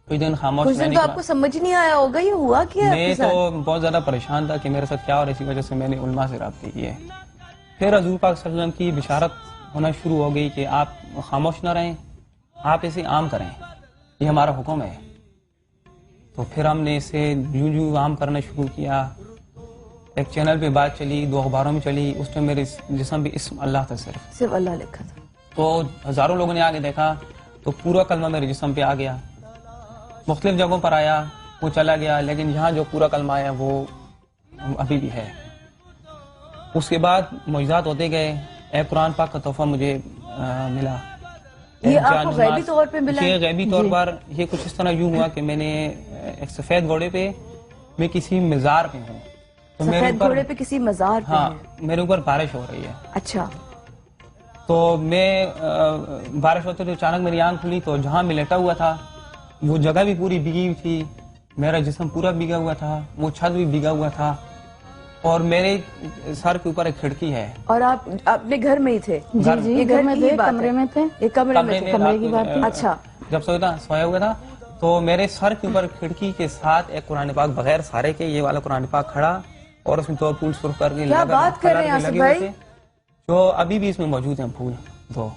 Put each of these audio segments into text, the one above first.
کوئی دن خاموش کچھ دن تو آپ کو سمجھ نہیں آیا ہوگا یہ ہوا کیا ہے؟ میں تو بہت زیادہ پریشان تھا کہ میرے ساتھ کیا، اور اسی وجہ سے میں نے علماء سے رابطے کیے. پھر حضور پاک صلی اللہ علیہ وسلم کی بشارت ہونا شروع ہو گئی کہ آپ خاموش نہ رہیں، آپ اسے عام کریں، یہ ہمارا حکم ہے. تو پھر ہم نے اسے یوں یوں عام کرنا شروع کیا. ایک چینل پہ بات چلی، 2 اخباروں میں چلی، اس میں میرے جسم پہ اسم اللہ تھا، صرف اللہ لکھا تھا. تو ہزاروں لوگوں نے آگے دیکھا تو پورا کلمہ میرے جسم پہ آ گیا. مختلف جگہوں پر آیا، وہ چلا گیا، لیکن یہاں جو پورا کلمہ آیا وہ ابھی بھی ہے. اس کے بعد معجزات ہوتے گئے. ایک قرآن پاک کا تحفہ مجھے ملا. یہ آپ کو غیبی طور پہ ملا؟ یہ غیبی طور پر یہ کچھ اس طرح یوں ہوا کہ میں نے ایک سفید گھوڑے پہ، میں کسی مزار پہ ہوں. سفید گھوڑے پہ کسی مزار پہ؟ ہاں، میرے اوپر بارش ہو رہی ہے. اچھا. تو میں بارش ہوتے تو اچانک میری آنکھ کھلی تو جہاں میں لیٹا ہوا تھا وہ جگہ بھی پوری بھیگی ہوئی تھی، میرا جسم پورا بھیگا ہوا تھا، وہ چھت بھی بھیگا ہوا تھا، اور میرے سر کے اوپر ایک کھڑکی ہے. اور آپ اپنے گھر میں ہی تھے؟ جی یہ گھر میں تھے، کمرے میں تھے. یہ کمرے میں تھے، کمرے کی بات ہے. اچھا. جب سویا ہوا تھا تو میرے سر کے اوپر کھڑکی کے ساتھ ایک قرآن پاک بغیر سارے کے، یہ والا قرآن پاک کھڑا، اور اس میں 2 پھول سرخ کر کے کیا بات کر رہے ہیں آصف بھائی؟ جو ابھی بھی اس میں موجود ہیں پھول. تو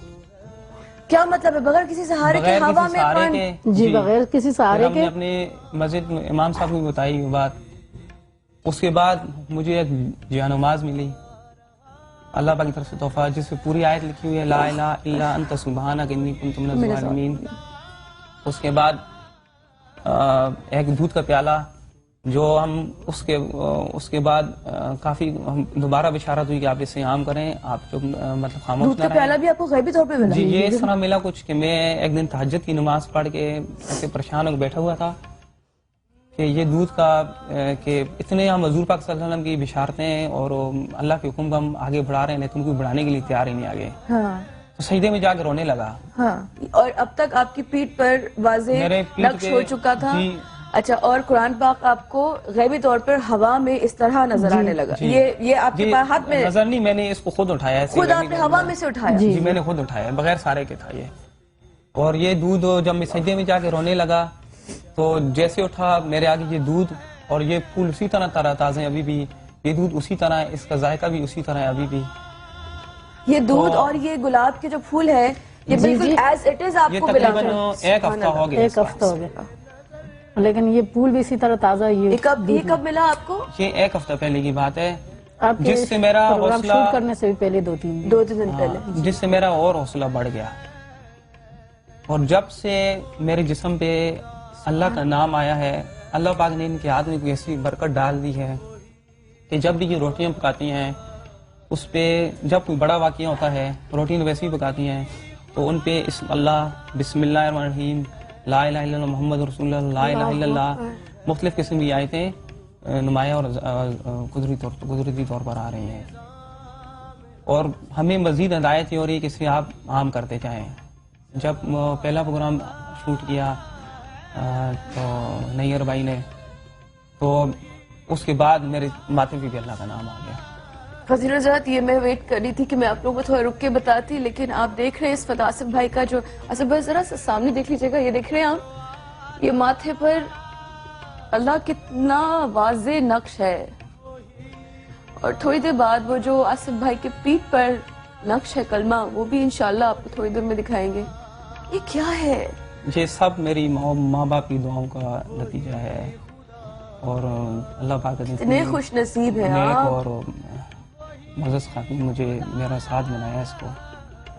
کیا مطلب ہے بغیر کسی سہارے کے ہوا میں پانی؟ جی بغیر کسی سہارے کے. ہم نے اپنے مسجد میں امام صاحب کو بتائی وہ بات. اس کے بعد مجھے ایک جانماز ملی اللہ پاک کی طرف سے تحفہ، جس پہ پوری آیت لکھی ہوئی ہے لا الہ الا انت سبحانک انی کنت من الظالمین. اس کے بعد ایک دودھ کا پیالہ جو ہم اس کے بعد کافی دوبارہ بشارت ہوئی کہ آپ اسے عام کریں، آپ جو مطلب خاموش نہ رہیں. دودھ کا پیالہ بھی آپ کو غیبی طور پہ ملا؟ جی یہ اس طرح ملا کچھ کہ میں ایک دن تہجد کی نماز پڑھ کے ایسے پریشان ہو کے بیٹھا ہوا تھا کہ یہ دودھ کا کہ اتنے ہم حضور پاک صلی اللہ علیہ وسلم کی بشارتیں اور اللہ کے حکم کو ہم آگے بڑھا رہے ہیں لیکن کوئی بڑھانے کے لیے تیار ہی نہیں آگے. تو سجدے میں جا کے رونے لگا. اور اب تک آپ کی پیٹھ پر واضح نقش ہو چکا تھا. اچھا. اور قرآن پاک آپ کو غیبی طور پر ہوا میں اس طرح نظر آنے لگا؟ یہ آپ کے ہاتھ میں نظر نہیں، میں نے اس کو خود اٹھایا. خود آپ نے ہوا میں سے اٹھایا؟ جی میں نے خود اٹھایا، بغیر سارے کے تھا یہ. اور یہ دودھ جب میں سجدے میں جا کے رونے لگا تو جیسے اٹھا میرے آگے یہ دودھ اور یہ پھول اسی طرح تازے ابھی بھی، یہ دودھ اسی طرح، اس کا ذائقہ بھی اسی طرح ہے ابھی بھی. یہ دودھ اور یہ گلاب کے جو پھول ہے یہ بالکل ایز اٹ از آپ کو ملا؟ تقریباً 1 ہفتہ ہو گیا. 1 ہفتہ ہو گیا، لیکن یہ پھول بھی اسی طرح تازہ. یہ کب ملا آپ کو؟ یہ 1 ہفتہ پہلے کی بات ہے، جس سے میرا حوصلہ شوٹ کرنے سے بھی پہلے 2-3 دن پہلے، جس سے میرا اور حوصلہ بڑھ گیا. اور جب سے میرے جسم پہ اللہ کا نام آیا ہے، اللہ پاک نے ان کے ہاتھ میں کوئی ایسی برکت ڈال دی ہے کہ جب بھی یہ روٹیاں پکاتی ہیں اس پہ، جب کوئی بڑا واقعہ ہوتا ہے روٹیاں ویسے ہی پکاتی ہیں تو ان پہ اسم اللہ، بسم اللہ الرحمن الرحیم، لا الہ الا اللہ محمد رسول اللہ، لا الہ الا اللہ، مختلف قسم کی آیتیں نمایاں اور قدرتی طور پر آ رہی ہیں. اور ہمیں مزید ہدایت یہ ہو رہی ہے کہ اسے آپ عام کرتے جائیں. جب پہلا پروگرام شوٹ کیا تو نیئر بھائی نے، تو اس کے بعد میرے ماتھے پہ بھی اللہ کا نام آ گیا. فضیل حضرات یہ میں ویٹ کر رہی تھی کہ میں آپ لوگوں کو تھوڑا رک کے بتاتی، لیکن آپ دیکھ رہے ہیں اس وقت آصف بھائی کا جو، آصف بھائی ذرا سامنے دیکھ لیجیے گا، یہ دیکھ رہے ہیں آپ، یہ ماتھے پر اللہ کتنا واضح نقش ہے. اور تھوڑی دیر بعد وہ جو آصف بھائی کے پیٹھ پر نقش ہے کلمہ، وہ بھی انشاءاللہ آپ کو تھوڑی دیر میں دکھائیں گے. یہ کیا ہے؟ یہ سب میری ماں باپ کی دعاؤں کا نتیجہ ہے، اور اللہ پاک اتنے خوش نصیب ہیں نیک آپ. اور معزز خاتون مجھے میرا ساتھ بنایا اس کو،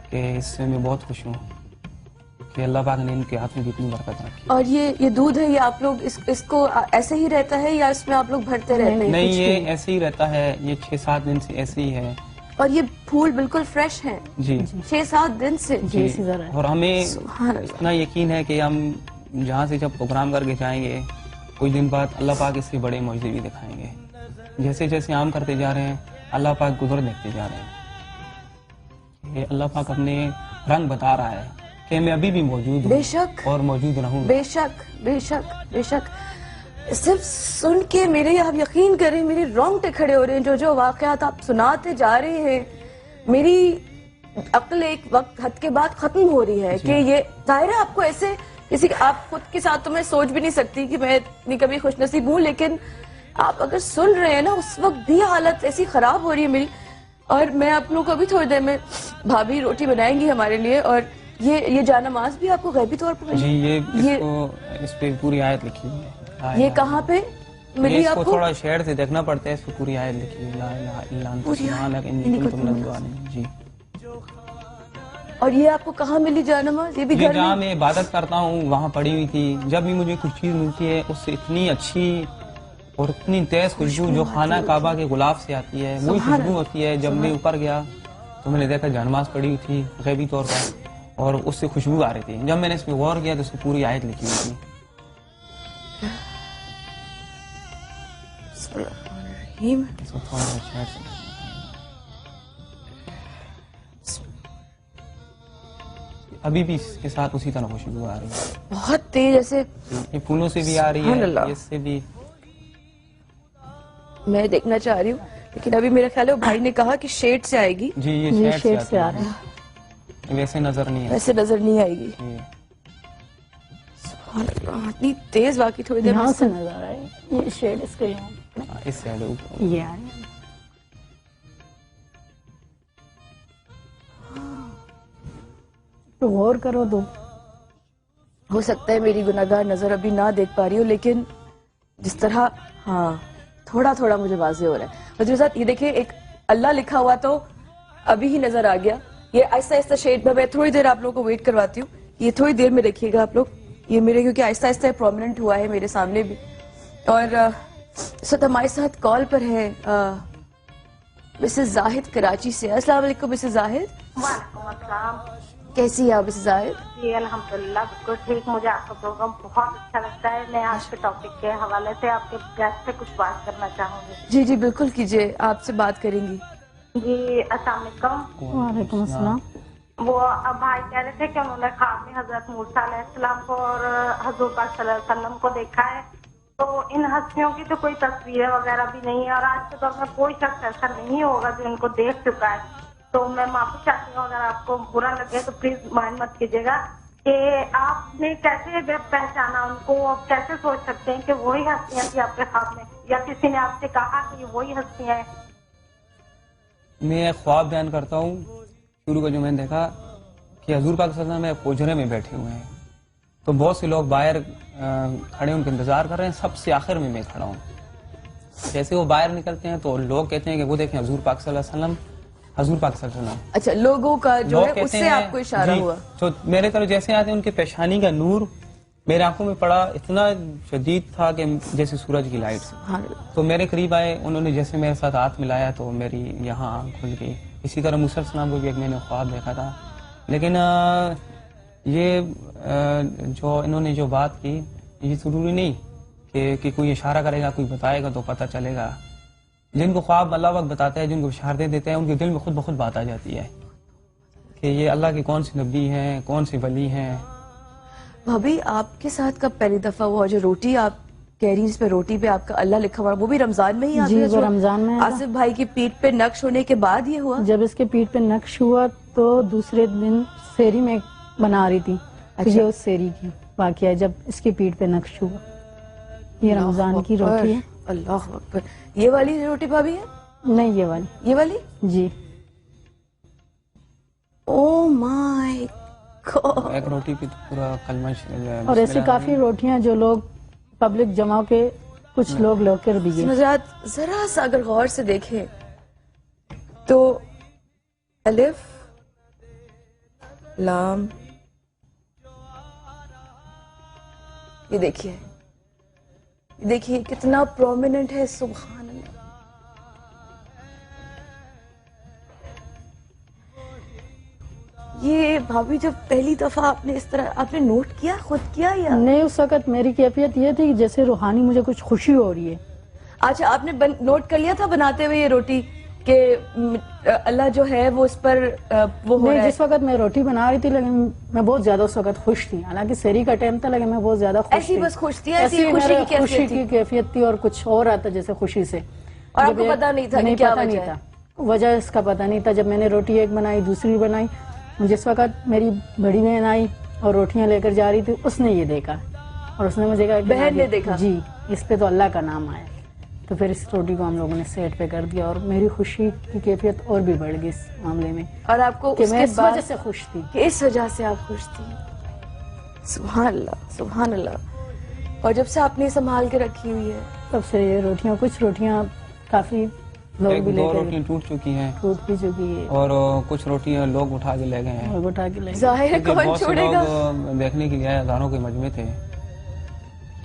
کہ اس سے میں بہت خوش ہوں کہ اللہ پاک نے ان کے ہاتھ میں کتنی برکت رکھی. اور یہ دودھ ہے، یہ آپ لوگ اس کو ایسے ہی رہتا ہے یا اس میں آپ لوگ بھرتے رہتے ہیں؟ نہیں، یہ ایسے ہی رہتا ہے، یہ 6-7 دن سے ایسے ہی ہے. اور یہ پھول بالکل فریش ہیں؟ جی 6-7 دن سے. جی. اور ہمیں اتنا یقین ہے کہ ہم جہاں سے جب پروگرام کر کے جائیں گے کچھ دن بعد اللہ پاک اس سے بڑے معجزے بھی دکھائیں گے. جیسے جیسے عام کرتے جا رہے ہیں اللہ پاک قدرت دیکھتے جا رہے ہیں. یہ اللہ پاک اپنے رنگ بتا رہا ہے کہ میں ابھی بھی موجود ہوں. بے شک. اور موجود رہوں. بے شک بے شک بے شک. صرف سن کے میرے، آپ یقین کریں میرے رونگٹے کھڑے ہو رہے ہیں. جو واقعات آپ سناتے جا رہے ہیں میری عقل ایک وقت حد کے بعد ختم ہو رہی ہے کہ یہ ظاہر ہے آپ کو ایسے کسی آپ خود کے ساتھ تو میں سوچ بھی نہیں سکتی کہ میں اتنی کبھی خوش نصیب ہوں، لیکن آپ اگر سن رہے ہیں نا اس وقت بھی حالت ایسی خراب ہو رہی ہے میری. اور میں آپ لوگوں کو ابھی تھوڑی دیر میں بھابھی روٹی بنائیں گی ہمارے لیے. اور یہ جانماز بھی آپ کو غیبی طور پر جی ملی؟ اس پہ پوری آیت لکھی ہوئی ہے. یہ کہاں پہ ملی اس آپ کو کو؟ تھوڑا شیئر سے دیکھنا پڑتا ہے. اس پہ پوری آیت لکھی ہوئی ہے لا الہ الا انت سبحانک انی کنت من الظالمین. جی اور یہ آپ کو کہاں ملی جانماز؟ یہ بھی گھر جہاں میں؟ میں عبادت کرتا ہوں وہاں پڑی ہوئی تھی. جب بھی مجھے کچھ چیز ملتی ہے اس سے اتنی اچھی اور اتنی تیز خوشبو جو خانہ کعبہ کے غلاف سے آتی ہے وہی خوشبو ہوتی ہے. جب میں اوپر گیا تو میں نے دیکھا جانماز پڑی ہوئی تھی غیبی طور پر اور اس سے خوشبو آ رہی تھی. جب میں نے اس پہ غور کیا تو اس پہ پوری آیت لکھی ہوئی تھی. بسم اللہ الرحمن الرحیم. اس کو تھوڑا سا شیئر سے ابھی بھی اس کے ساتھ اسی طرح خوشبو آ رہی ہے. بہت تیز ایسے یہ پھولوں سے بھی آ رہی سبحان ہے اللہ. اس سے بھی. میں دیکھنا چاہ رہی ہوں لیکن ابھی میرا خیال ہے وہ بھائی نے کہا کہ شیڈ سے آئے گی. جی یہ یہ شیڈ شیڈ سے سے آ آتی رہے ہیں. ہے ویسے نظر نہیں آتی. ویسے نظر نہیں آئے گی. جی. سبحان اللہ اتنی تیز واقعی تھوڑی دیر یہاں میں سے نظر آ رہا ہے. یہ شیڈ اس کے یہاں اس سائڈ اوپر یہ آ رہا ہے. تو غور کرو تو ہو سکتا ہے میری گناہگار نظر ابھی نہ دیکھ پا رہی ہو، لیکن جس طرح ہاں تھوڑا تھوڑا مجھے واضح ہو رہا ہے. حضور صاحب یہ دیکھیں ایک اللہ لکھا ہوا تو ابھی ہی نظر آ گیا. یہ آہستہ آہستہ شیڈ میں تھوڑی دیر آپ لوگوں کو ویٹ کرواتی ہوں. یہ تھوڑی دیر میں دیکھیے گا آپ لوگ. یہ میرے کیونکہ آہستہ آہستہ پرومیننٹ ہوا ہے میرے سامنے بھی. اور اس وقت ہمارے ساتھ کال پر ہے مسز زاہد کراچی سے. السلام علیکم مسز زاہد. وعلیکم السلام. کیسی ہے آپ مسز زاہد؟ جی الحمدللہ بالکل ٹھیک. مجھے آپ کا پروگرام بہت اچھا لگتا ہے. میں آج کے ٹاپک کے حوالے سے آپ کے گیسٹ سے کچھ بات کرنا چاہوں گی. جی جی بالکل کیجیے، آپ سے بات کریں گی. جی السلام علیکم. وعلیکم السلام. وہ بھائی کہہ رہے تھے کہ انہوں نے خواب میں حضرت موسیٰ علیہ السلام کو اور حضور پاک صلی اللہ علیہ وسلم کو دیکھا ہے. تو ان ہستیوں کی تو کوئی تصویریں وغیرہ بھی نہیں ہے اور آج کے دور میں کوئی شخص ایسا نہیں ہوگا جو ان کو دیکھ چکا ہے. تو میں معافی چاہتی ہوں اگر آپ کو برا لگے تو پلیز مائنڈ مت کیجیے گا کہ آپ نے کیسے پہچانا ان کو. آپ کیسے سوچ سکتے ہیں کہ وہی ہستیاں تھیں آپ کے خواب میں یا کسی نے آپ سے کہا کہ یہ وہی ہستیاں ہیں؟ میں ایک خواب بیان کرتا ہوں. شروع کا جو میں نے دیکھا کہ حضور پاک صلی اللہ علیہ وسلم حجرے میں بیٹھے ہوئے ہیں تو بہت سے لوگ باہر کھڑے ان کا انتظار کر رہے ہیں. سب سے آخر میں کھڑا ہوں. جیسے وہ باہر نکلتے ہیں تو لوگ کہتے ہیں کہ وہ دیکھیں حضور پاک صلی اللہ علیہ وسلم حضور پاک صلی اللہ علیہ وسلم. اچھا لوگوں کا جو لوگ ہے اس کہتے سے ہیں آپ کو اشارہ جی، ہوا. تو میرے طرف جیسے آتے ہیں ان کے پیشانی کا نور میرے آنکھوں میں پڑا. اتنا شدید تھا کہ جیسے سورج کی لائٹ سے. سبحان اللہ. تو میرے قریب آئے. انہوں نے جیسے میرے ساتھ ہاتھ ملایا تو میری یہاں آنکھ کھل گئی. اسی طرح موسیٰ علیہ السلام کو بھی ایک میں نے خواب دیکھا تھا. لیکن یہ جو انہوں نے جو بات کی یہ ضروری نہیں کہ کوئی اشارہ کرے گا کوئی بتائے گا تو پتہ چلے گا. جن کو خواب اللہ وقت بتاتا ہے جن کو بشارتیں دیتے ہیں ان کے دل میں خود بخود بات آ جاتی ہے کہ یہ اللہ کے کون سے نبی ہیں کون سے ولی ہیں. بھابھی آپ کے ساتھ کب پہلی دفعہ ہوا جو روٹی آپ کہہ رہی ہیں اس پہ روٹی پہ آپ کا اللہ لکھا ہوا وہ بھی رمضان میں ہی؟ جی وہ رمضان میں آصف بھائی کی پیٹ پہ نقش ہونے کے بعد یہ ہوا؟ جب اس کے پیٹ پہ نقش ہوا تو دوسرے دن سیری میں بنا رہی تھی. یہ اس سیری کی واقعہ ہے جب اس کی پیٹ پہ نقش ہوا. یہ رمضان کی روٹی ہے. اللہ اکبر. یہ والی روٹی بھابھی ہے؟ نہیں یہ والی. یہ والی؟ جی. او مائی گاڈ. ایک روٹی پہ تو پورا کلمہ اور ایسی کافی روٹیاں جو لوگ پبلک جمع کے کچھ لوگ لو کر بھی گئے. مزاج ذرا سا اگر غور سے دیکھیں تو الف لام یہ دیکھیے کتنا پرومیننٹ ہے. سبحان اللہ. یہ بھابھی جب پہلی دفعہ آپ نے اس طرح آپ نے نوٹ کیا خود کیا یا نہیں؟ اس وقت میری کیفیت یہ تھی کہ جیسے روحانی مجھے کچھ خوشی ہو رہی ہے. اچھا آپ نے نوٹ کر لیا تھا بناتے ہوئے یہ روٹی کہ اللہ جو ہے وہ اس پر وہ ہو رہا نہیں ہے؟ جس وقت میں روٹی بنا رہی تھی لیکن میں بہت زیادہ اس وقت خوش تھی. حالانکہ سحری کا ٹائم تھا لیکن میں بہت زیادہ خوش ایسی تھی. بس خوش تھی ایسی ایسی خوشی میرے کی خوشی کیفیت کی تھی کیفیت تھی اور کچھ اور آتا جیسے خوشی سے. اور آپ جب کو پتا نہیں تھا کہ نہیں کیا پتا وجہ نہیں ہے؟ تھا وجہ اس کا پتا نہیں تھا. جب میں نے روٹی ایک بنائی دوسری بنائی جس وقت میری بڑی بہن آئی اور روٹیاں لے کر جا رہی تھی, اس نے یہ دیکھا اور اس نے مجھے کہا کہ بہن نے دیکھا؟ جی, اس پہ تو اللہ کا نام آیا. تو پھر اس روٹی کو ہم لوگوں نے سیٹ پہ کر دیا, اور میری خوشی کی کیفیت اور بھی بڑھ گئی اس معاملے میں اور آپ کو کہ اس میں کے اس بعد وجہ سے خوش تھی. کہ اس وجہ سے آپ خوش تھی. سبحان اللہ, سبحان اللہ. اور جب سے آپ نے سنبھال کے رکھی ہوئی ہے, تب سے یہ روٹیاں, کچھ روٹیاں کافی لوگ ایک بھی لے دو کر روٹیاں ٹوٹ چکی ہیں ٹوٹ بھی چکی ہے, اور کچھ روٹیاں لوگ اٹھا کے لے گئے ہیں. لوگ اٹھا کے لے گئے. ظاہر ہے کیونکہ کون بہت سے چھوڑے گا. لوگ دیکھنے کے لیے آئے, ہزاروں کے مجمع تھے,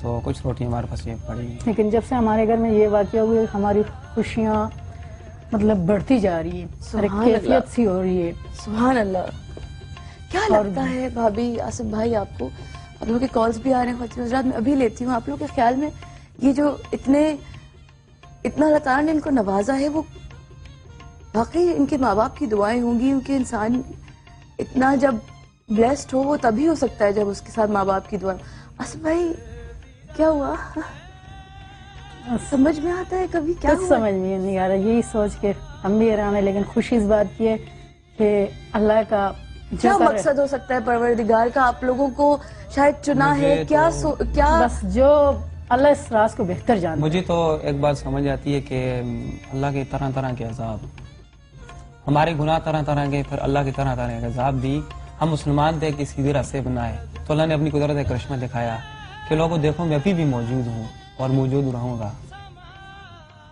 تو کچھ روٹیاں ہمارے پاس ایک پڑی ہیں. لیکن جب سے ہمارے گھر میں یہ واقعہ ہوئے, ہماری خوشیاں مطلب بڑھتی جا رہی ہے, سبحان اللہ. کیفیت سی ہو رہی ہے. سبحان اللہ. کیا لگتا ہے بھابھی, آصف بھائی, آپ کو, آپ لوگوں کے کالز بھی آ رہے ہیں, خواتین حضرات میں ابھی لیتی ہوں, آپ لوگوں کے خیال میں یہ جو اتنا اللہ تعالیٰ نے ان کو نوازا ہے, وہ واقعی ان کے ماں باپ کی دعائیں ہوں گی, کیونکہ انسان اتنا جب بلیسڈ ہو وہ تبھی ہو سکتا ہے جب اس کے ساتھ ماں باپ کی دعائیں. آصف بھائی کیا ہوا, سمجھ میں آتا ہے کبھی کیا کچھ ہوا؟ سمجھ میں نہیں آ رہا, یہی سوچ کے ہم بھی حیران ہیں, لیکن خوشی اس بات کی ہے کہ اللہ کا کیا جو مقصد ہو سکتا ہے پروردگار کا آپ لوگوں کو شاید چنا ہے, مجھے کیا بس جو اللہ اس راز کو بہتر جانتا ہے. مجھے تو ایک بات سمجھ آتی ہے کہ اللہ کے طرح طرح کے عذاب, ہمارے گناہ طرح طرح کے, پھر اللہ کے طرح طرح کے عذاب بھی. ہم مسلمان تھے کہ سیدھے راستے بنائے, تو اللہ نے اپنی قدرت کرشمہ دکھایا کہ لوگوں دیکھو میں ابھی بھی موجود ہوں اور موجود رہوں گا.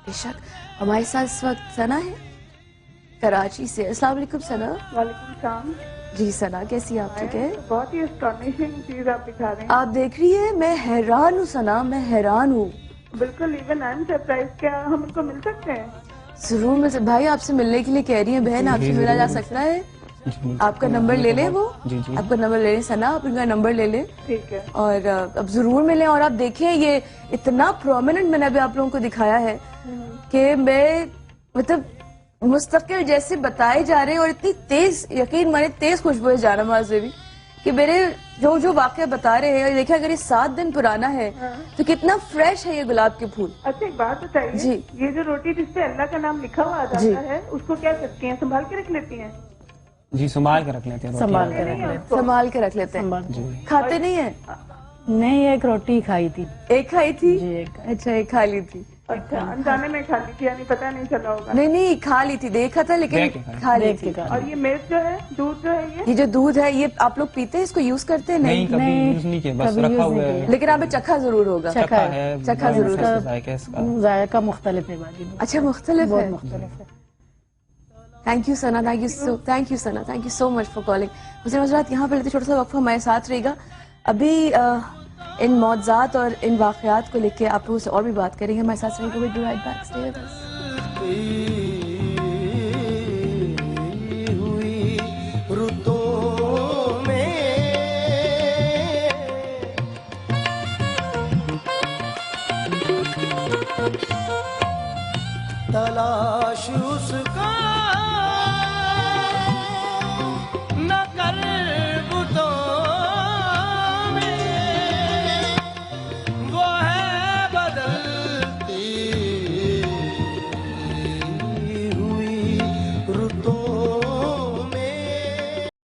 بے شک. ہمارے ساتھ اس وقت ثنا ہے کراچی سے. السلام علیکم ثنا. وعلیکم السلام. جی ثنا, کیسی آپ, ٹھیک ہے؟ بہت ہی اسٹانشنگ چیز آپ دکھا رہے ہیں. آپ دیکھ رہی ہے, میں حیران ہوں ثنا, میں حیران ہوں. بالکل, ایون آئی ایم سرپرائز. کیا ہم ان کو مل سکتے ہیں؟ ضرور. میں بھائی آپ سے ملنے کے لیے کہہ رہی ہیں بہن, آپ سے ملا جا سکتا ہے. آپ کا نمبر لے لیں, وہ آپ کا نمبر لے لیں ثنا, آپ ان کا نمبر لے لیں ٹھیک ہے. اور اب ضرور ملیں. اور آپ دیکھیں یہ اتنا پرومیننٹ میں نے ابھی آپ لوگوں کو دکھایا ہے کہ میں مطلب مستقل جیسے بتائے جا رہے ہیں, اور اتنی تیز, یقین مانے تیز خوشبو ہے جانماز سے بھی, کہ میرے جو واقعہ بتا رہے ہیں, دیکھیں اگر یہ 7 دن پرانا ہے تو کتنا فریش ہے یہ گلاب کے پھول. اچھا ایک بات بتائیے, جی. یہ جو روٹی جس پہ اللہ کا نام لکھا ہوا جی. جاتا ہے, اس کو کیا کرتی ہیں, سنبھال کے رکھ لیتی ہیں؟ جی سنبھال کے رکھ لیتے ہیں, سنبھال کے رکھ لیتے. سنبھال کے رکھ لیتے ہیں. جی. کھاتے نہیں ہیں؟ نہیں, ایک روٹی کھائی تھی. ایک کھائی تھی. جی, ایک. اچھا, ایک کھا لی تھی. اچھا, انجانے میں کھا لی تھی, یعنی پتہ نہیں چلا ہوگا. نہیں کھا لی تھی, دیکھا تھا لیکن دیکھ کے کھائی. کھا لی دیکھ تھی. کے کھا اور یہ ملک جو ہے, دودھ جو ہے, یہ جو دودھ ہے یہ آپ لوگ پیتے ہیں, اس کو یوز کرتے ہیں؟ نہیں, کبھی نہیں, یوز نہیں کیا, بس کبھی رکھا یوز ہوا نہیں ہے. کیا. لیکن آپ نے چکھا ضرور ہوگا. چکھا ہے, چکھا ضرور ہے, ہے. ذائقہ اس کا. ذائقہ مختلف ہے باقی. اچھا, مختلف بہت ہے. مختلف ہے. Thank you Sana, thank you Sana, thank you so much for calling. حسین حضرات یہاں پہ لیتے چھوٹا سا وقفہ ہمارے ساتھ رہے گا. ابھی ان معجزات اور ان واقعات کو لے کے آپ لوگوں سے اور بھی بات کریں گے. ہمارے ساتھ رہے گا. We'll be right back. Stay with us. ہوئی رتوں میں تلاش اس کا